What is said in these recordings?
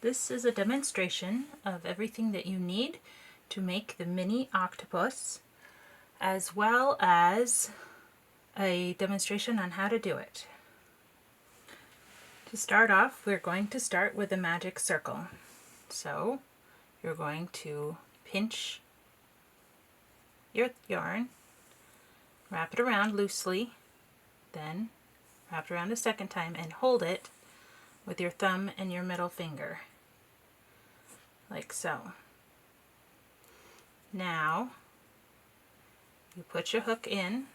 This is a demonstration of everything that you need to make the mini octopus, as well as a demonstration on how to do it. To start off, we're going to start with a magic circle. So you're going to pinch your yarn, wrap it around loosely, then wrap it around a second time and hold it with your thumb and your middle finger, like so. Now you put your hook in,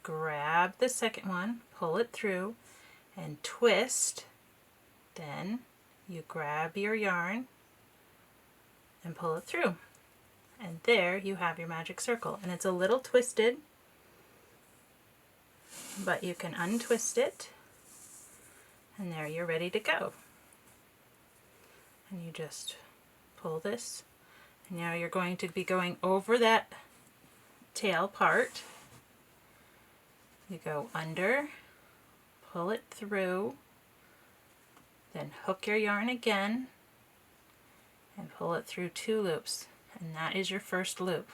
grab the second one, pull it through, and twist. Then you grab your yarn and pull it through. And there you have your magic circle. And it's a little twisted, but you can untwist it, and there you're ready to go. And you just pull this, and now you're going to be going over that tail part. You go under, pull it through, then hook your yarn again and pull it through 2 loops, and that is your first loop.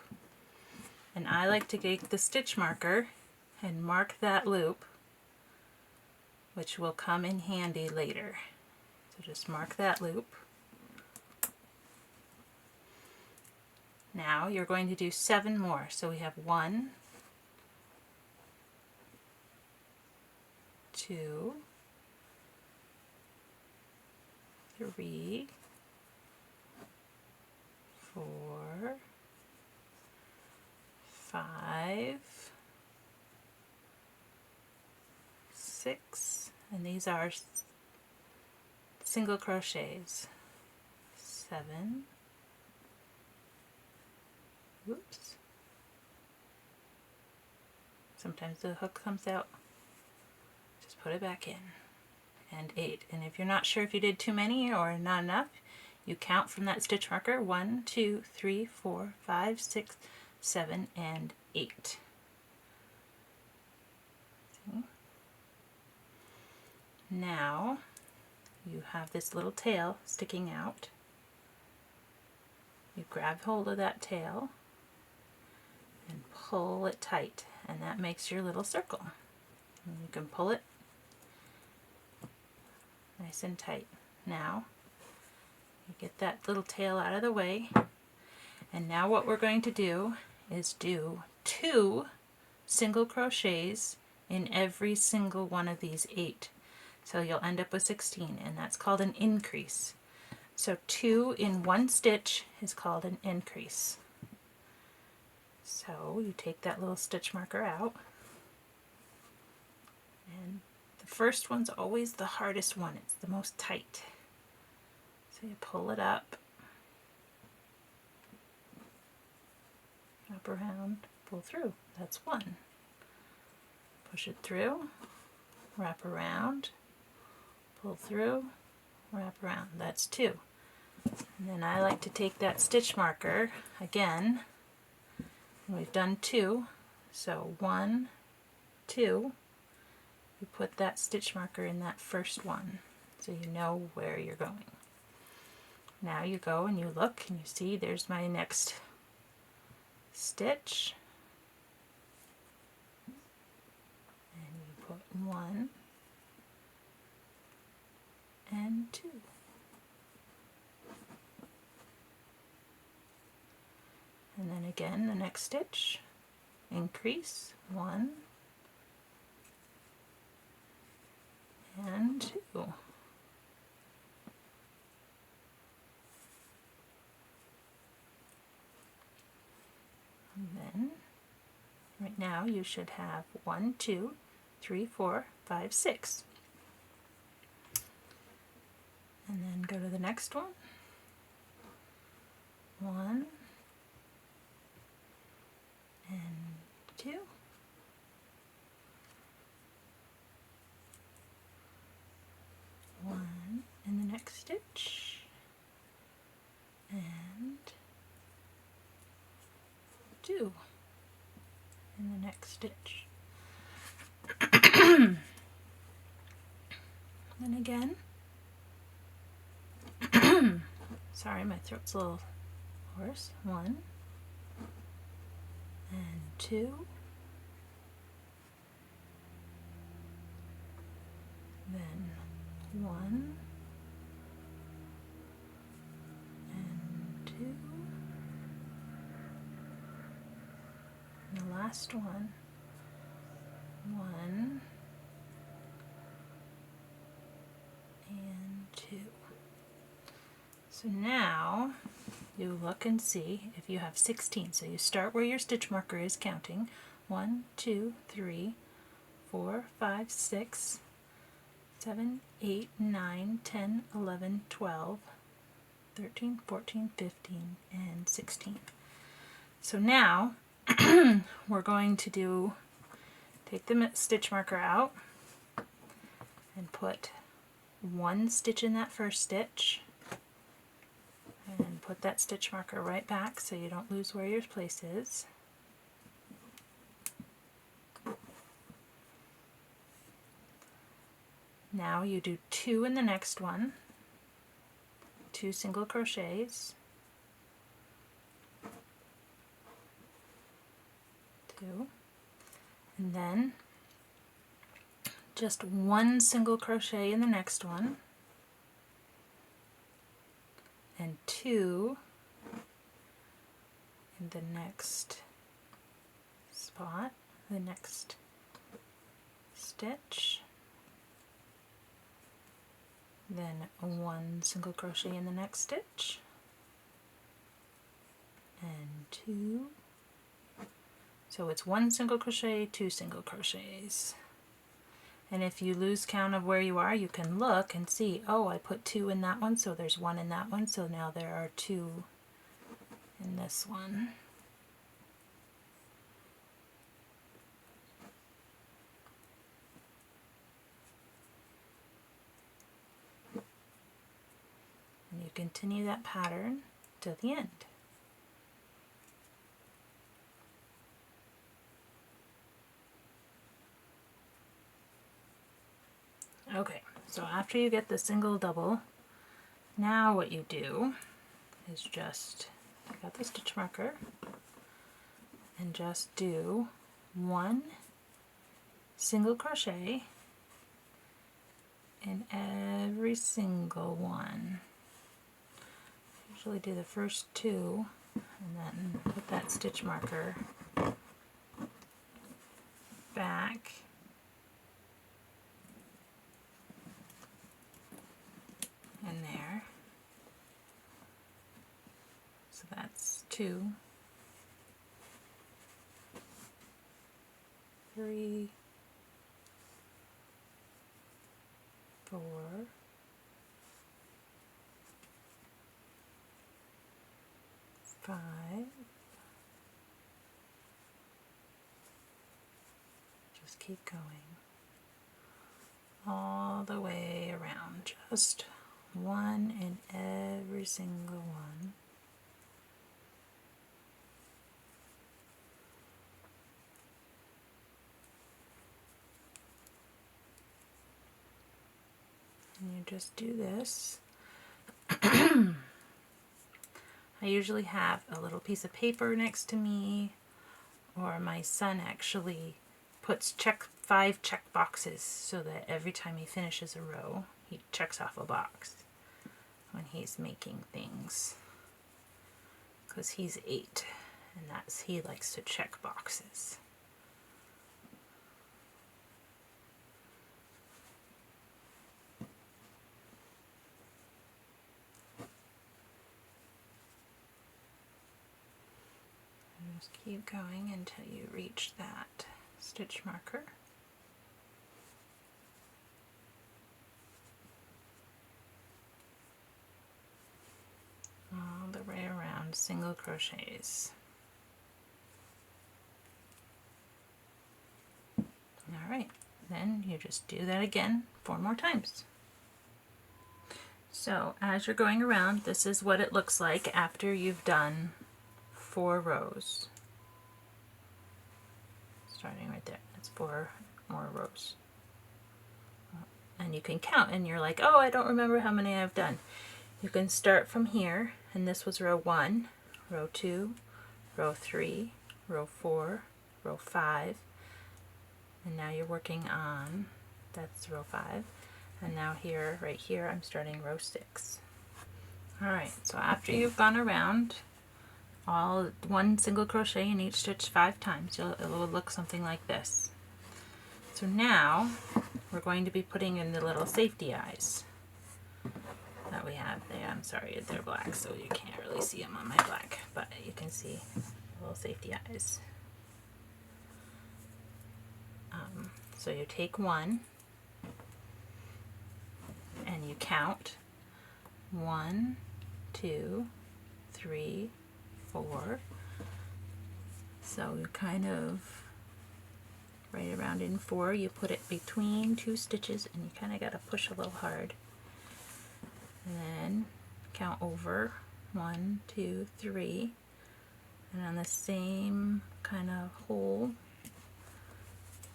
And I like to take the stitch marker and mark that loop, which will come in handy later. So just mark that loop. Now you're going to do 7 more. So we have 1, 2, 3, 4, 5, 6, and these are single crochets. 7, oops, sometimes the hook comes out, just put it back in, and 8. And if you're not sure if you did too many or not enough, you count from that stitch marker 1, 2, 3, 4, 5, 6, 7, and 8. See? Now you have this little tail sticking out. You grab hold of that tail and pull it tight, and that makes your little circle. And you can pull it nice and tight. Now you get that little tail out of the way, and now what we're going to do is do 2 single crochets in every single one of these 8. So you'll end up with 16, and that's called an increase. So 2 in 1 stitch is called an increase. So you take that little stitch marker out, and the first one's always the hardest one. It's the most tight. So you pull it up, wrap around, pull through. That's 1. Push it through, wrap around, pull through, wrap around. That's 2. And then I like to take that stitch marker again. We've done 2, so 1, 2. You put that stitch marker in that first one, so you know where you're going. Now you go and you look and you see there's my next stitch, and you put 1 and 2. And then again the next stitch, increase, 1 and 2. And then right now you should have 1, 2, 3, 4, 5, 6. And then go to the next one. 1 and 2. 1 in the next stitch, and 2 in the next stitch. Then again, Sorry, my throat's a little hoarse. 1 and 2, then 1 and 2, and the last one, 1 and 2. So now you look and see if you have 16. So you start where your stitch marker is counting. 1, 2, 3, 4, 5, 6, 7, 8, 9, 10, 11, 12, 13, 14, 15, and 16. So now we're going to take the stitch marker out and put 1 stitch in that first stitch, and put that stitch marker right back so you don't lose where your place is. Now you do 2 in the next one, 2 single crochets, 2, and then just 1 single crochet in the next one, and 2 in the next spot, the next stitch, then 1 single crochet in the next stitch, and 2. So it's 1 single crochet, 2 single crochets. And if you lose count of where you are, you can look and see, oh, I put 2 in that one, so there's 1 in that one, so now there are 2 in this one. And you continue that pattern to the end. Okay, so after you get the single double, now what you do is just take out the stitch marker and just do 1 single crochet in every single one. Usually do the first 2 and then put that stitch marker back in there. So that's 2, 3, 4, 5, 'Just keep going all the way around, just 1 in every single one. And you just do this. I usually have a little piece of paper next to me, or my son actually puts 5 check boxes so that every time he finishes a row, he checks off a box when he's making things. Because he's 8, and he likes to check boxes. Just keep going until you reach that stitch marker. All the way around, single crochets. Alright, then you just do that again 4 more times. So as you're going around, this is what it looks like after you've done 4 rows. Starting right there, that's 4 more rows. And you can count and you're like, oh, I don't remember how many I've done. You can start from here, and this was row 1, row 2, row 3, row 4, row 5, and now you're working on, that's row 5, and now here, right here, I'm starting row 6. Alright, so after you've gone around all one single crochet in each stitch 5 times, it will look something like this. So now we're going to be putting in the little safety eyes that we have there. I'm sorry, they're black, so you can't really see them on my black, but you can see the little safety eyes. So you take one and you count 1, 2, 3, 4. So you kind of right around in 4, you put it between 2 stitches and you kind of got to push a little hard. And then count over 1, 2, 3, and on the same kind of hole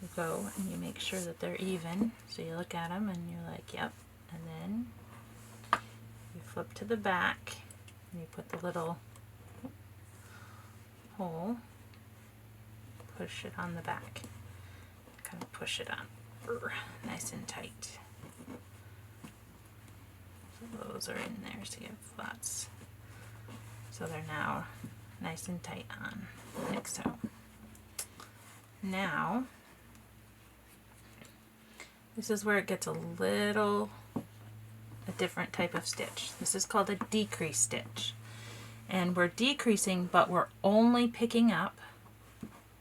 you go and you make sure that they're even. So you look at them and you're like, yep, and then you flip to the back and you put the little hole, push it on the back, kind of push it on nice and tight. So those are in there, so you have lots. So they're now nice and tight on, like so. Now, this is where it gets a different type of stitch. This is called a decrease stitch. And we're decreasing, but we're only picking up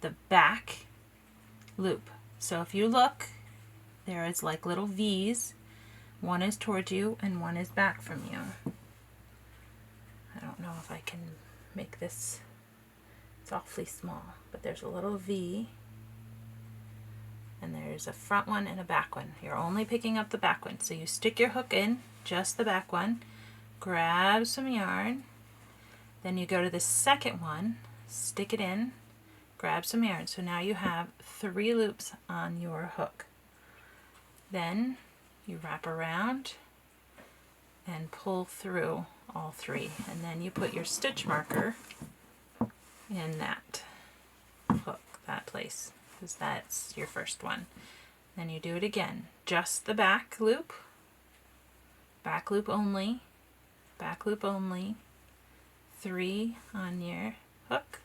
the back loop. So if you look, there is like little V's. One is towards you and one is back from you. I don't know if I can make this, it's awfully small, but there's a little V and there's a front one and a back one. You're only picking up the back one. So you stick your hook in, just the back one, grab some yarn, then you go to the second one, stick it in, grab some yarn. So now you have 3 loops on your hook. Then you wrap around and pull through all 3, and then you put your stitch marker in that hook, that place, because that's your first one. Then you do it again, just the back loop only, back loop only, 3 on your hook,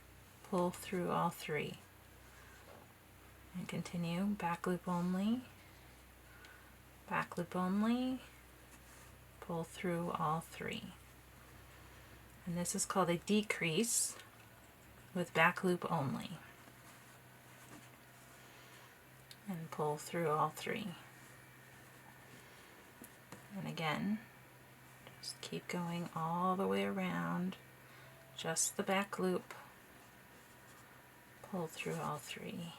pull through all 3, and continue, back loop only, back loop only, pull through all 3. And this is called a decrease with back loop only. And pull through all 3. And again, just keep going all the way around, just the back loop, pull through all 3.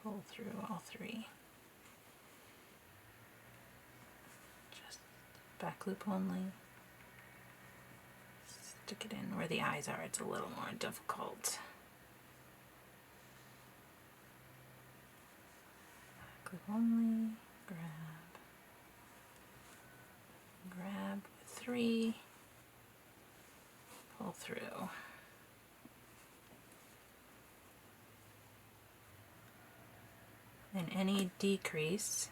Pull through all 3. Just back loop only. Stick it in where the eyes are, it's a little more difficult. Back loop only, grab with 3, pull through. And any decrease,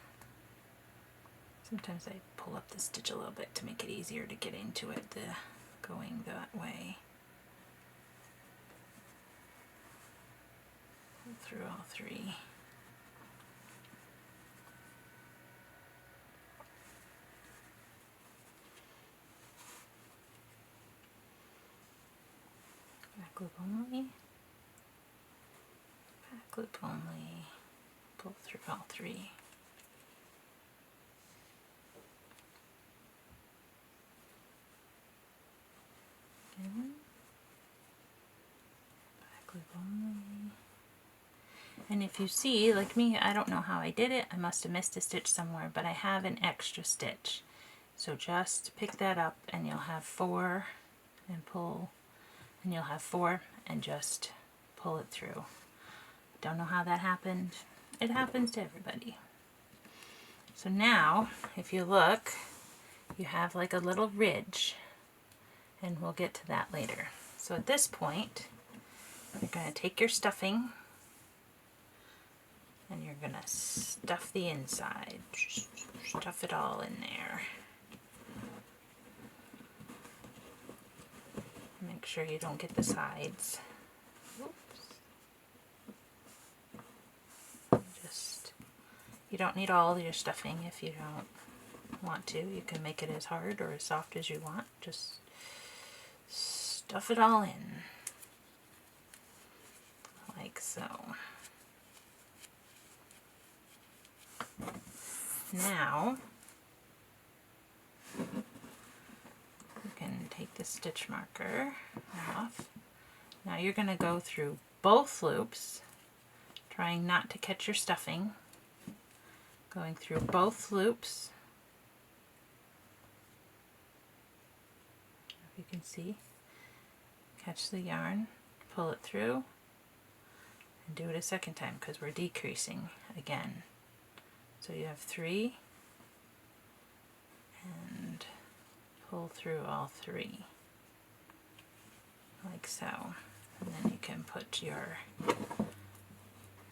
sometimes I pull up the stitch a little bit to make it easier to get into it, going that way. Pull through all 3. Back loop only, back loop only, pull through all 3. Again, back loop only. And if you see, like me, I don't know how I did it. I must have missed a stitch somewhere, but I have an extra stitch. So just pick that up and you'll have 4 and pull. and you'll have 4 and just pull it through. Don't know how that happened. It happens to everybody. So now, if you look, you have like a little ridge, and we'll get to that later. So at this point, you're going to take your stuffing and you're going to stuff the inside. Stuff it all in there. Make sure you don't get the sides. Oops. You don't need all your stuffing if you don't want to. You can make it as hard or as soft as you want. Just stuff it all in. Like so. Now, you can take the stitch marker off. Now you're going to go through both loops, trying not to catch your stuffing. Going through both loops. If you can see, catch the yarn, pull it through, and do it a second time because we're decreasing again. So you have 3 and pull through all 3 like so, and then you can put your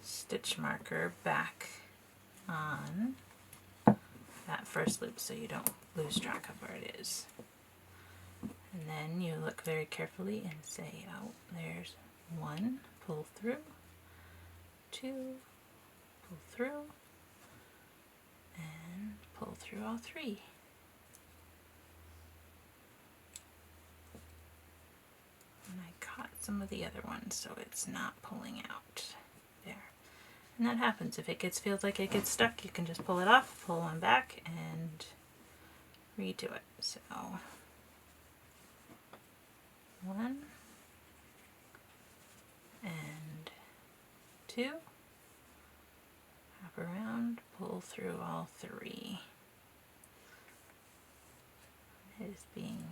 stitch marker back on that first loop so you don't lose track of where it is. And then you look very carefully and say, oh, there's 1, pull through, 2, pull through, and pull through all 3. And I caught some of the other ones so it's not pulling out. There. And that happens. If it feels like it gets stuck, you can just pull it off, pull one back, and redo it. So 1 and 2. Wrap around, pull through all 3. It is being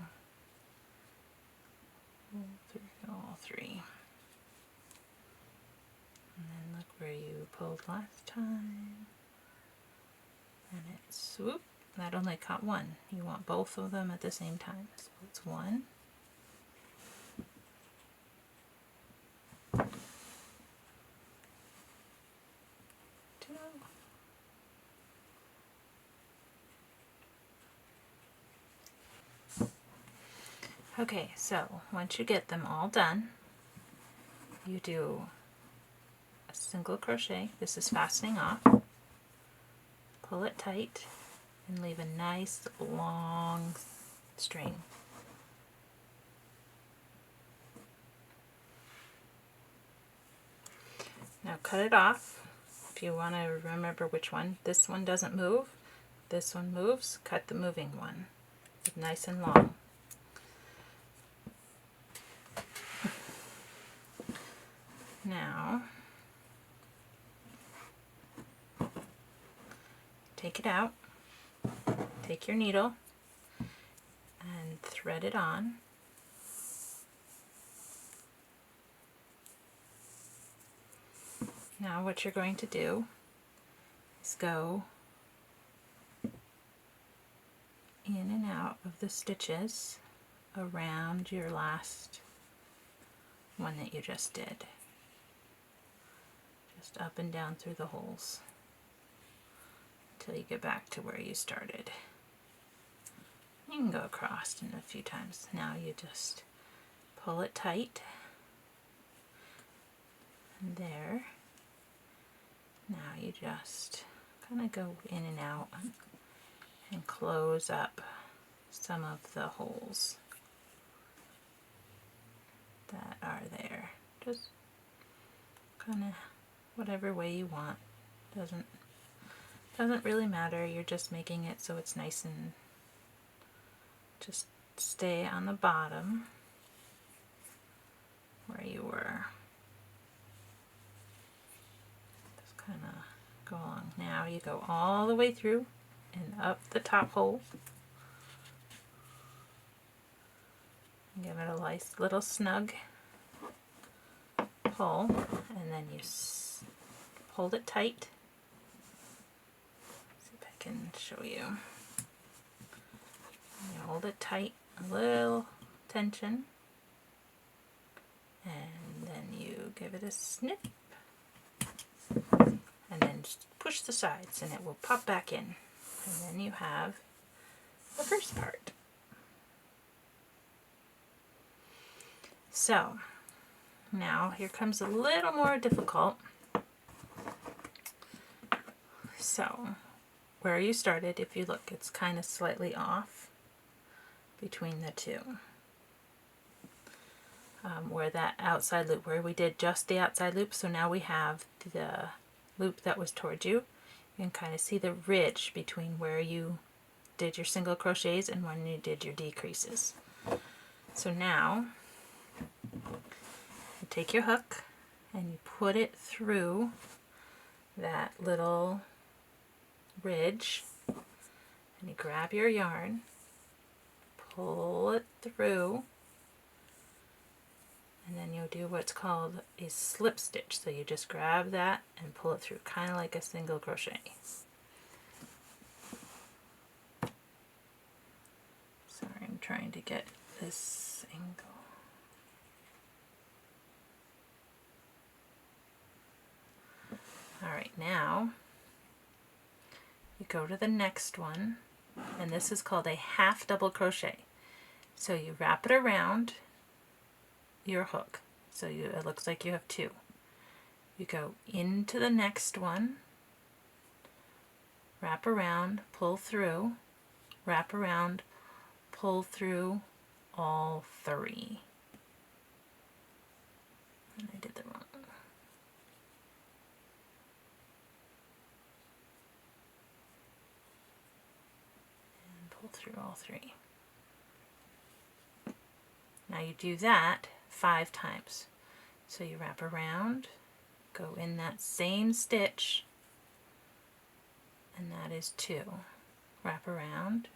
pulled through all 3. And then look where you pulled last time. And it's swoop. That only caught 1. You want both of them at the same time. So it's 1. 2. Okay, so once you get them all done, you do a single crochet. This is fastening off. Pull it tight and leave a nice long string. Now cut it off. If you want to remember which one, this one doesn't move, this one moves, cut the moving one. It's nice and long. Now, take it out, take your needle, and thread it on. Now what you're going to do is go in and out of the stitches around your last one that you just did. Just up and down through the holes until you get back to where you started. You can go across in a few times. Now you just pull it tight. And there. Now you just kind of go in and out and close up some of the holes that are there. Just kind of whatever way you want. Doesn't really matter. You're just making it so it's nice and just stay on the bottom where you were. Just kind of go along. Now you go all the way through and up the top hole. Give it a nice little snug hole, and then you hold it tight. See if I can show you. You hold it tight, a little tension, and then you give it a snip, and then just push the sides and it will pop back in. And then you have the first part. So now here comes a little more difficult. So where you started, if you look, it's kind of slightly off between the two. Where that outside loop, where we did just the outside loop, so now we have the loop that was towards you. You can kind of see the ridge between where you did your single crochets and when you did your decreases. So now you take your hook and you put it through that little ridge, and you grab your yarn, pull it through, and then you'll do what's called a slip stitch. So you just grab that and pull it through, kind of like a single crochet. Sorry, I'm trying to get this angle. Alright, now you go to the next one, and this is called a half double crochet. So you wrap it around your hook, so it looks like you have two. You go into the next one, wrap around, pull through, wrap around, pull through all three. And I did the wrong. And pull through all three. Now you do that 5 times. So you wrap around, go in that same stitch, and that is 2. Wrap around,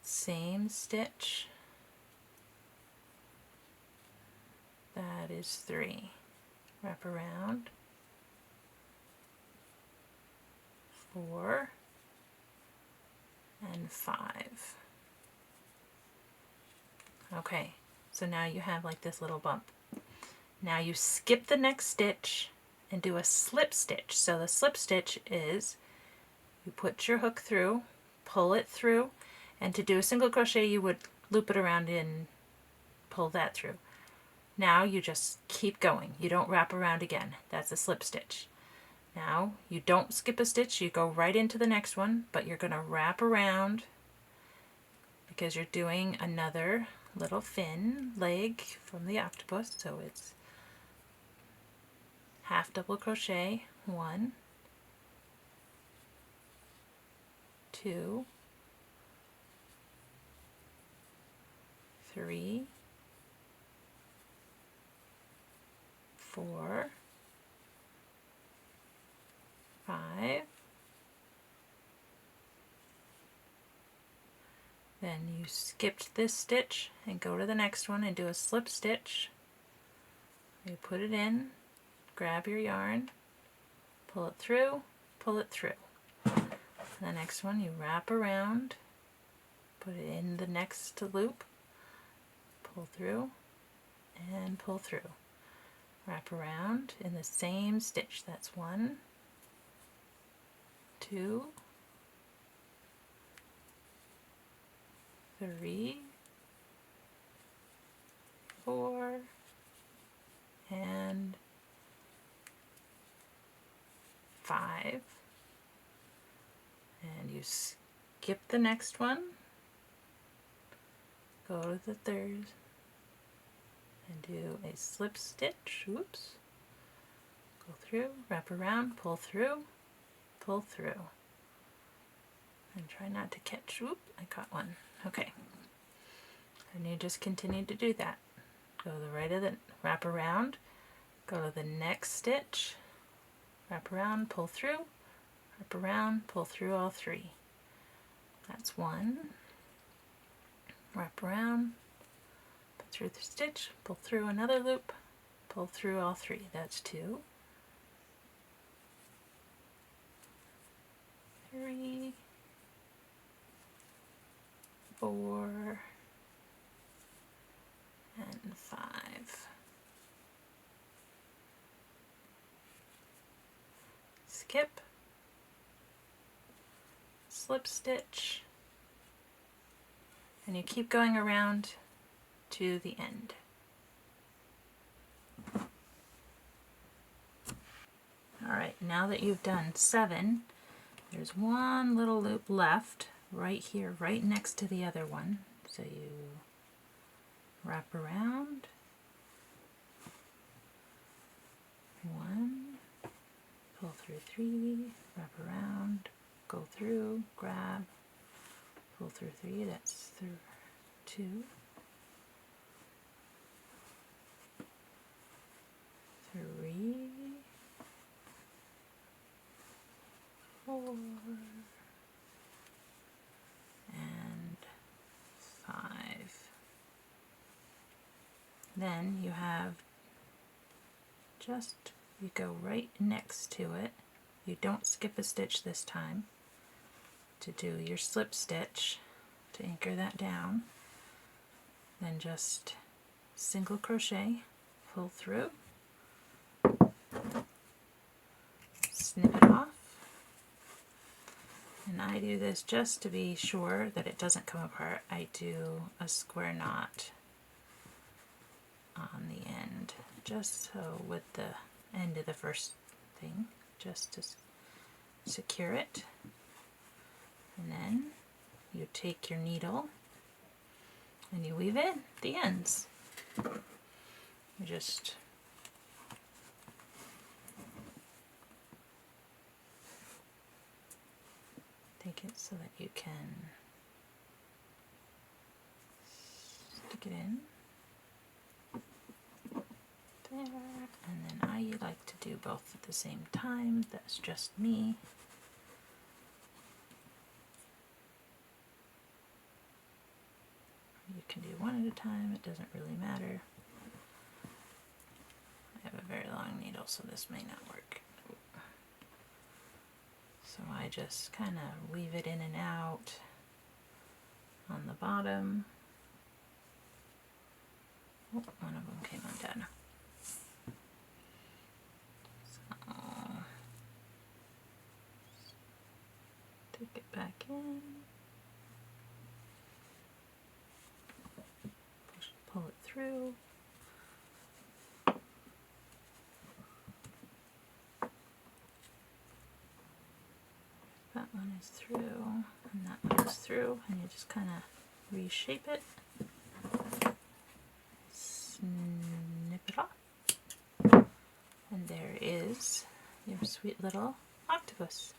same stitch, that is 3. Wrap around, 4 and 5. Okay, so now you have like this little bump. Now you skip the next stitch and do a slip stitch. So the slip stitch is you put your hook through, pull it through, and to do a single crochet you would loop it around and pull that through. Now you just keep going. You don't wrap around again. That's a slip stitch. Now you don't skip a stitch, you go right into the next one, but you're going to wrap around because you're doing another little fin leg from the octopus. So it's half double crochet, 1, 2, 3, 4, 5, then you skipped this stitch and go to the next one and do a slip stitch. You put it in, grab your yarn, pull it through, pull it through. The next one you wrap around, put it in the next loop, pull through and pull through. Wrap around in the same stitch. That's 1, 2, 3, 4, and 5. And you skip the next one, go to the third, and do a slip stitch. Oops. Go through, wrap around, pull through, and try not to catch. Oop, I caught one. Okay. And you just continue to do that. Go to the right of the, wrap around, go to the next stitch, wrap around, pull through, wrap around, pull through all 3. That's 1. Wrap around, put through the stitch, pull through another loop, pull through all 3. That's 2, 3, 4, and 5. Skip, slip stitch, and you keep going around to the end. Alright, now that you've done 7, there's one little loop left right here, right next to the other one. So you wrap around, 1, pull through 3, wrap around, go through, grab, pull through 3, that's 2, 3, 4, and 5. Then you have you go right next to it. You don't skip a stitch this time to do your slip stitch to anchor that down. Then just single crochet, pull through, snip it off. And I do this just to be sure that it doesn't come apart. I do a square knot on the end, just so with the end of the first thing, just to secure it. And then you take your needle and you weave in the ends. You just take it so that you can stick it in there, and then I like to do both at the same time. That's just me. You can do one at a time, it doesn't really matter. I have a very long needle, so this may not work. So I just kind of weave it in and out on the bottom. Oh, one of them came undone. So take it back in, pull it through. That one is through, and that one is through, and you just kind of reshape it, snip it off, and there is your sweet little octopus.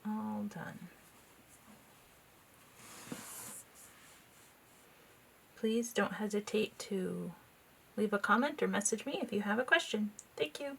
All done. Please don't hesitate to leave a comment or message me if you have a question. Thank you.